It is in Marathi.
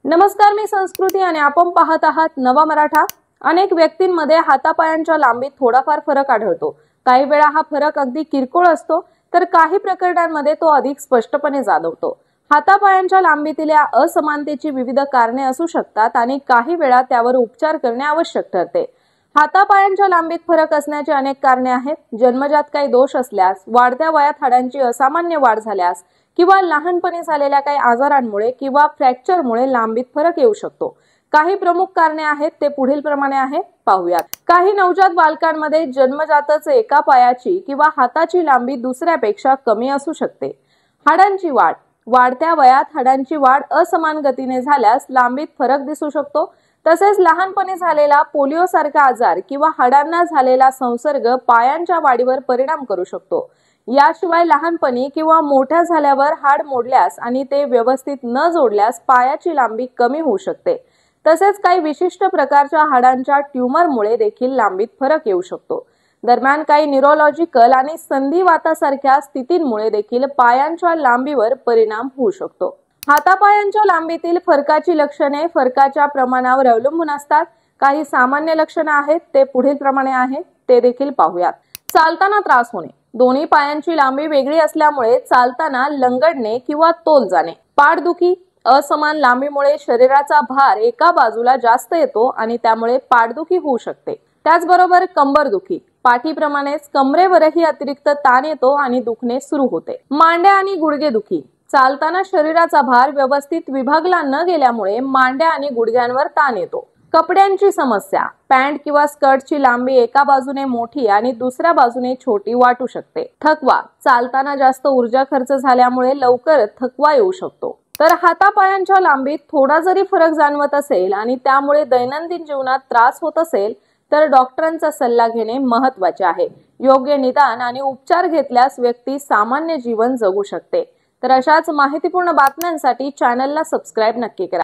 नमस्कार, मी संस्कृती आणि आपण पाहत आहात नवा मराठा। अनेक व्यक्तींमध्ये हातापायांच्या लांबीत थोडाफार फरक आढळतो। काही वेळा हा फरक अगदी किरकोळ असतो, तर काही प्रकरणांमध्ये तो अधिक स्पष्टपणे जाणवतो। हातापायांच्या लांबीतील या असमानतेची विविध कारणे असू शकतात आणि काही वेळा त्यावर उपचार करणे आवश्यक ठरते। हातापायांच्या लांबीत फरक असण्याची अनेक कारणे आहेत। जन्मजात काही दोष असल्यास, वाढत्या वयात हाडांची असामान्य वाढ झाल्यास किंवा लहानपणी झालेल्या काही आजारांमुळे किंवा फ्रॅक्चरमुळे लांबीत फरक येऊ शकतो। काही प्रमुख कारणे आहेत, ते पुढील प्रमाणे आहेत, पाहूयात। काही नवजात बालकांमध्ये जन्मजातच एका पायाची किंवा हाताची लांबी दुसऱ्यापेक्षा कमी असू शकते। हाडांची वाढ, वाढत्या वयात हाडांची वाढ असमान गतीने झाल्यास लांबीत फरक दिसू शकतो। तसेच लहानपणी झालेला पोलिओ सारखा आजार किंवा हाडांना झालेला संसर्ग पायांच्या वाढीवर परिणाम करू शकतो। याशिवाय लहानपणी किंवा मोठ्या झाल्यावर हाड मोडल्यास आणि ते व्यवस्थित न जोडल्यास पायाची लांबी कमी होऊ शकते। तसेच काही विशिष्ट प्रकारच्या हाडांच्या ट्यूमरमुळे देखील लांबीत फरक येऊ शकतो। दरम्यान काही न्यूरोलॉजिकल आणि संधिवातासारख्या स्थितींमुळे देखील पायांच्या लांबीवर परिणाम होऊ शकतो। हातापायांच्या लांबीतील फरकाची लक्षणे फरकाच्या प्रमाणावर अवलंबून असतात। काही सामान्य लक्षणे आहेत, ते पुढील प्रमाणे आहेत, ते देखील पाहूयात। चालताना त्रास होणे, दोन्ही पायांची लांबी वेगळी असल्यामुळे चालताना लंगडणे किंवा तोल जाणे। पाठदुखी, असमान लांबीमुळे शरीराचा भार एका बाजूला जास्त येतो आणि त्यामुळे पाठदुखी होऊ शकते। त्याचबरोबर कंबरदुखी, पाठीप्रमाणेच कमरेवरही अतिरिक्त ताण येतो आणि दुखणे सुरू होते। मांड्या आणि गुडघेदुखी, चालताना शरीराचा भार व्यवस्थित विभागला न गेल्यामुळे मांड्या आणि गुडघ्यांवर ताण येतो। कपड्यांची समस्या, पॅन्ट किंवा स्कर्टची लांबी एका बाजूने मोठी आणि दुसऱ्या बाजूने छोटी वाटू शकते। थकवा, चालताना जास्त ऊर्जा खर्च झाल्यामुळे लवकर थकवा येऊ शकतो। तर हातापायांच्या लांबीत थोडा जरी फरक जाणवत असेल आणि त्यामुळे दैनंदिन जीवनात त्रास होत असेल, तर डॉक्टरांचा सल्ला घेणे महत्त्वाचे आहे। योग्य निदान आणि उपचार घेतल्यास व्यक्ती सामान्य जीवन जगू शकते। तर अशाच माहितीपूर्ण बातम्यांसाठी चॅनलला सबस्क्राइब नक्की करा।